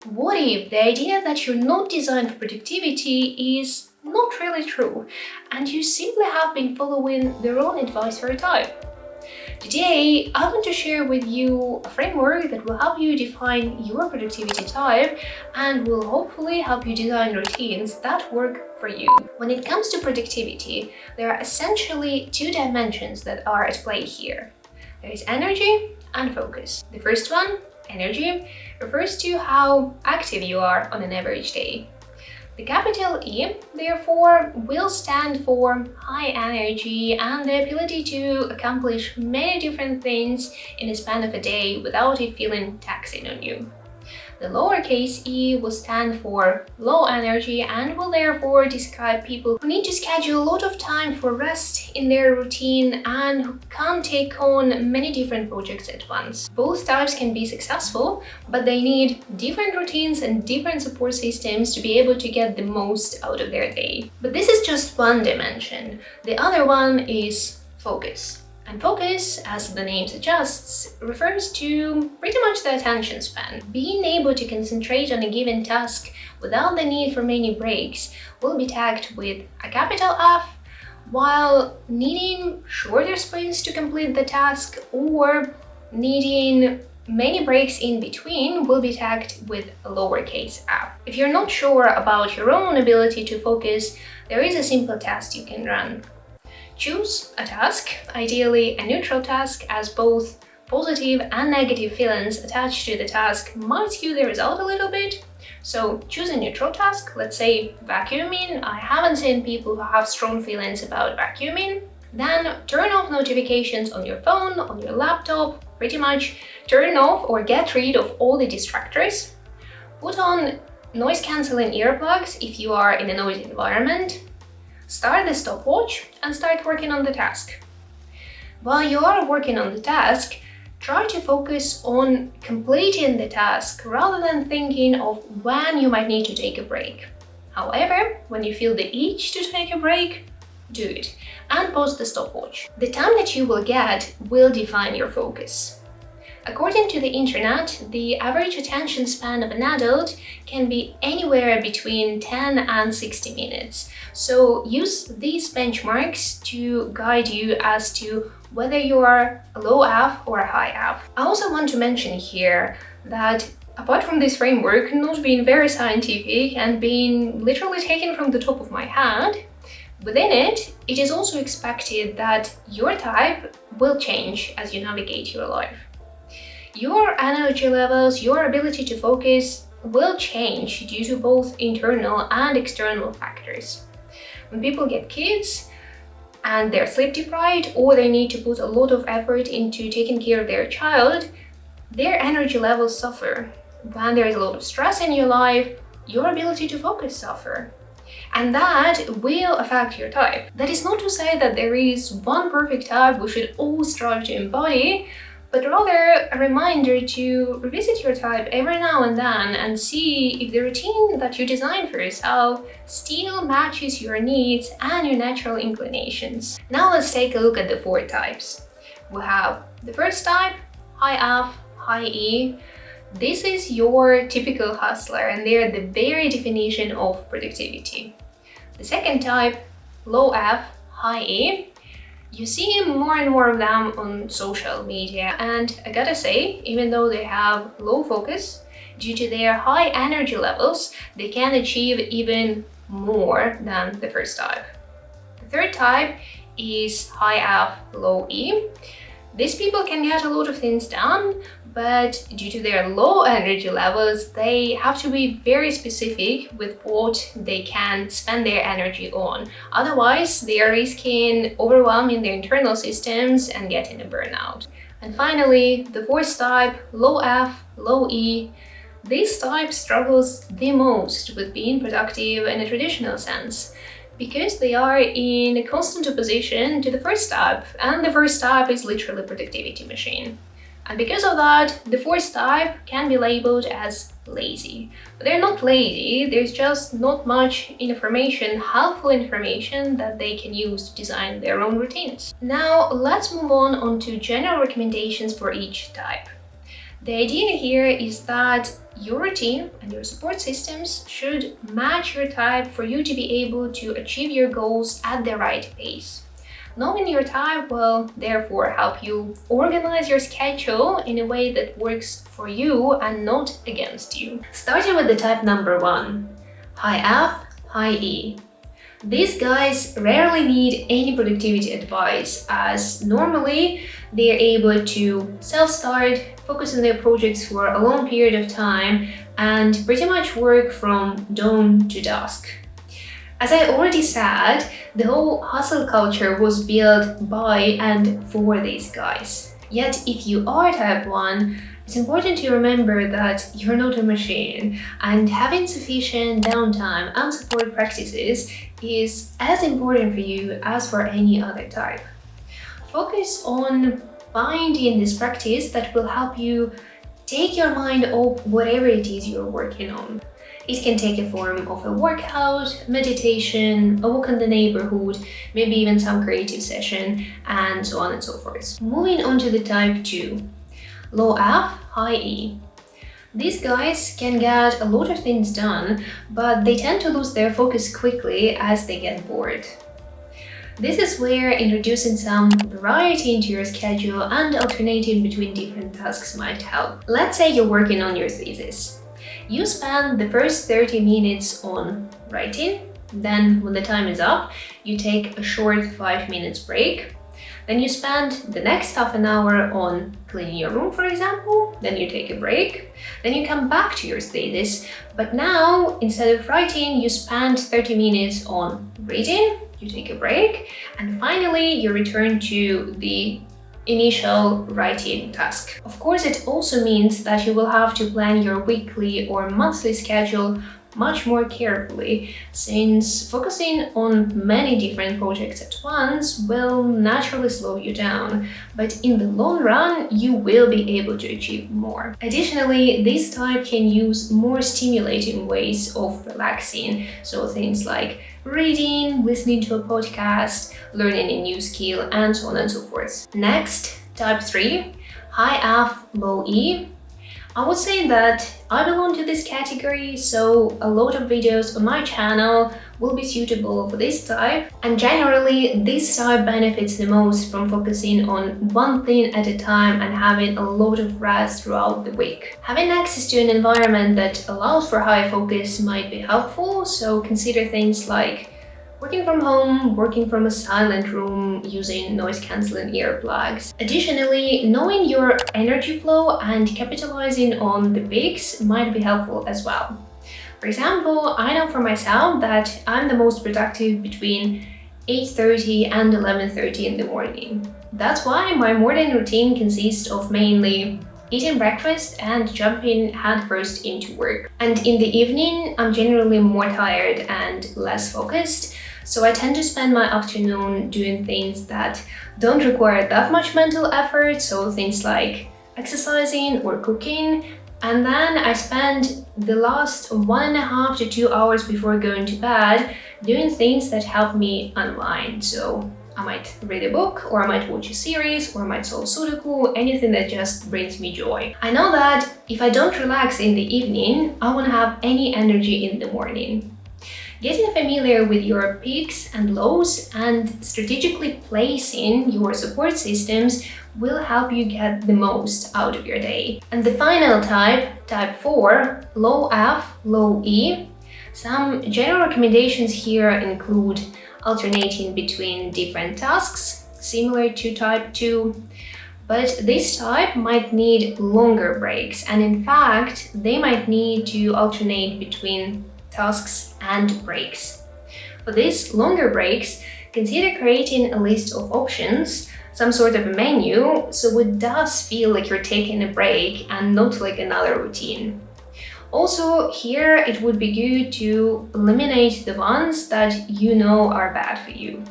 What if the idea that you're not designed for productivity is not really true, and you simply have been following the wrong advice for a type? Today, I want to share with you a framework that will help you define your productivity type and will hopefully help you design routines that work for you. When it comes to productivity, there are essentially two dimensions that are at play here. There is energy and focus. The first one, energy, refers to how active you are on an average day. The capital E, therefore, will stand for high energy and the ability to accomplish many different things in a span of a day without it feeling taxing on you. The lowercase e will stand for low energy and will therefore describe people who need to schedule a lot of time for rest in their routine and who can't take on many different projects at once. Both types can be successful, but they need different routines and different support systems to be able to get the most out of their day. But this is just one dimension. The other one is focus. And focus, as the name suggests, refers to pretty much the attention span. Being able to concentrate on a given task without the need for many breaks will be tagged with a capital F, while needing shorter sprints to complete the task or needing many breaks in between will be tagged with a lowercase f. If you're not sure about your own ability to focus, there is a simple test you can run. Choose a task, ideally a neutral task, as both positive and negative feelings attached to the task might skew the result a little bit. So choose a neutral task, let's say vacuuming. I haven't seen people who have strong feelings about vacuuming. Then turn off notifications on your phone, on your laptop, pretty much turn off or get rid of all the distractors. Put on noise-cancelling earplugs if you are in a noisy environment. Start the stopwatch and start working on the task. While you are working on the task, try to focus on completing the task rather than thinking of when you might need to take a break. However, when you feel the itch to take a break, do it and pause the stopwatch. The time that you will get will define your focus. According to the internet, the average attention span of an adult can be anywhere between 10 and 60 minutes. So use these benchmarks to guide you as to whether you are a low F or a high F. I also want to mention here that apart from this framework not being very scientific and being literally taken from the top of my head, within it, it is also expected that your type will change as you navigate your life. Your energy levels, your ability to focus will change due to both internal and external factors. When people get kids and they're sleep deprived or they need to put a lot of effort into taking care of their child, their energy levels suffer. When there is a lot of stress in your life, your ability to focus suffer. And that will affect your type. That is not to say that there is one perfect type we should all strive to embody, but rather a reminder to revisit your type every now and then and see if the routine that you designed for yourself still matches your needs and your natural inclinations. Now let's take a look at the four types. We have the first type, high F, high E. This is your typical hustler and they're the very definition of productivity. The second type, low F, high E. You see more and more of them on social media, and I gotta say, even though they have low focus, due to their high energy levels, they can achieve even more than the first type. The third type is high F, low E. These people can get a lot of things done, but due to their low energy levels, they have to be very specific with what they can spend their energy on. Otherwise, they are risking overwhelming their internal systems and getting a burnout. And finally, the fourth type, low F, low E. This type struggles the most with being productive in a traditional sense, because they are in a constant opposition to the first type, and the first type is literally a productivity machine. And because of that, the fourth type can be labeled as lazy. But they're not lazy, there's just not much information, helpful information that they can use to design their own routines. Now let's move on to general recommendations for each type. The idea here is that your routine and your support systems should match your type for you to be able to achieve your goals at the right pace. Knowing your type will therefore help you organize your schedule in a way that works for you and not against you. Starting with the type number 1, high F, high E. These guys rarely need any productivity advice, as normally they are able to self-start, focus on their projects for a long period of time, and pretty much work from dawn to dusk. As I already said, the whole hustle culture was built by and for these guys. Yet, if you are type 1, it's important to remember that you're not a machine, and having sufficient downtime and support practices is as important for you as for any other type. Focus on finding this practice that will help you take your mind off whatever it is you're working on. It can take a form of a workout, meditation, a walk in the neighborhood, maybe even some creative session, and so on and so forth. Moving on to the type 2, low F, high E. These guys can get a lot of things done, but they tend to lose their focus quickly as they get bored. This is where introducing some variety into your schedule and alternating between different tasks might help. Let's say you're working on your thesis. You spend the first 30 minutes on writing, then when the time is up, you take a short 5 minutes break. Then you spend the next half an hour on cleaning your room, for example, then you take a break, then you come back to your thesis, but now instead of writing, you spend 30 minutes on reading, you take a break, and finally you return to the initial writing task. Of course, it also means that you will have to plan your weekly or monthly schedule much more carefully, since focusing on many different projects at once will naturally slow you down, but in the long run, you will be able to achieve more. Additionally, this type can use more stimulating ways of relaxing, so things like reading, listening to a podcast, learning a new skill, and so on and so forth. Next, type 3, high F, low E. I would say that I belong to this category, so a lot of videos on my channel will be suitable for this type, and generally this type benefits the most from focusing on one thing at a time and having a lot of rest throughout the week. Having access to an environment that allows for high focus might be helpful, so consider things like working from home, working from a silent room, using noise-cancelling earplugs. Additionally, knowing your energy flow and capitalizing on the peaks might be helpful as well. For example, I know for myself that I'm the most productive between 8:30 and 11:30 in the morning. That's why my morning routine consists of mainly eating breakfast and jumping headfirst into work. And in the evening, I'm generally more tired and less focused, so I tend to spend my afternoon doing things that don't require that much mental effort, so things like exercising or cooking. And then I spend the last 1.5 to 2 hours before going to bed doing things that help me unwind. So I might read a book, or I might watch a series, or I might solve Sudoku, anything that just brings me joy. I know that if I don't relax in the evening, I won't have any energy in the morning. Getting familiar with your peaks and lows and strategically placing your support systems will help you get the most out of your day. And the final type, type 4, low F, low E. Some general recommendations here include alternating between different tasks, similar to type 2. But this type might need longer breaks, and in fact, they might need to alternate between tasks and breaks. For these longer breaks, consider creating a list of options, some sort of a menu, so it does feel like you're taking a break and not like another routine. Also, here it would be good to eliminate the ones that you know are bad for you.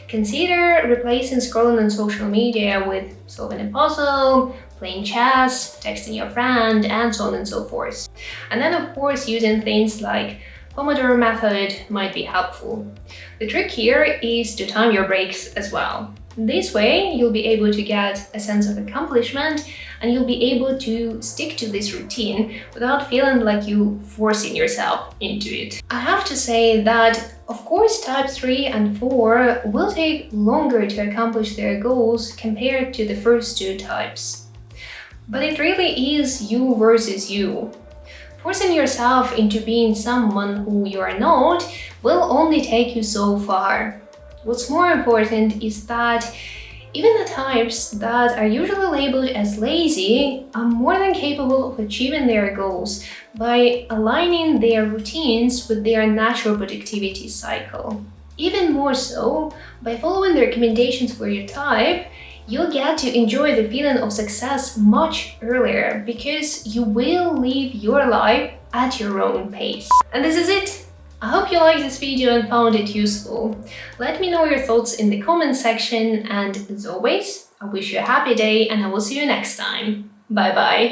Consider replacing scrolling on social media with solving a puzzle, playing chess, texting your friend, and so on and so forth. And then of course using things like Pomodoro method might be helpful. The trick here is to time your breaks as well. This way, you'll be able to get a sense of accomplishment and you'll be able to stick to this routine without feeling like you forcing yourself into it. I have to say that, of course, type 3 and 4 will take longer to accomplish their goals compared to the first two types. But it really is you versus you. Forcing yourself into being someone who you are not will only take you so far. What's more important is that even the types that are usually labeled as lazy are more than capable of achieving their goals by aligning their routines with their natural productivity cycle. Even more so, by following the recommendations for your type, you'll get to enjoy the feeling of success much earlier because you will live your life at your own pace. And this is it. I hope you liked this video and found it useful. Let me know your thoughts in the comment section, and as always, I wish you a happy day and I will see you next time. Bye bye!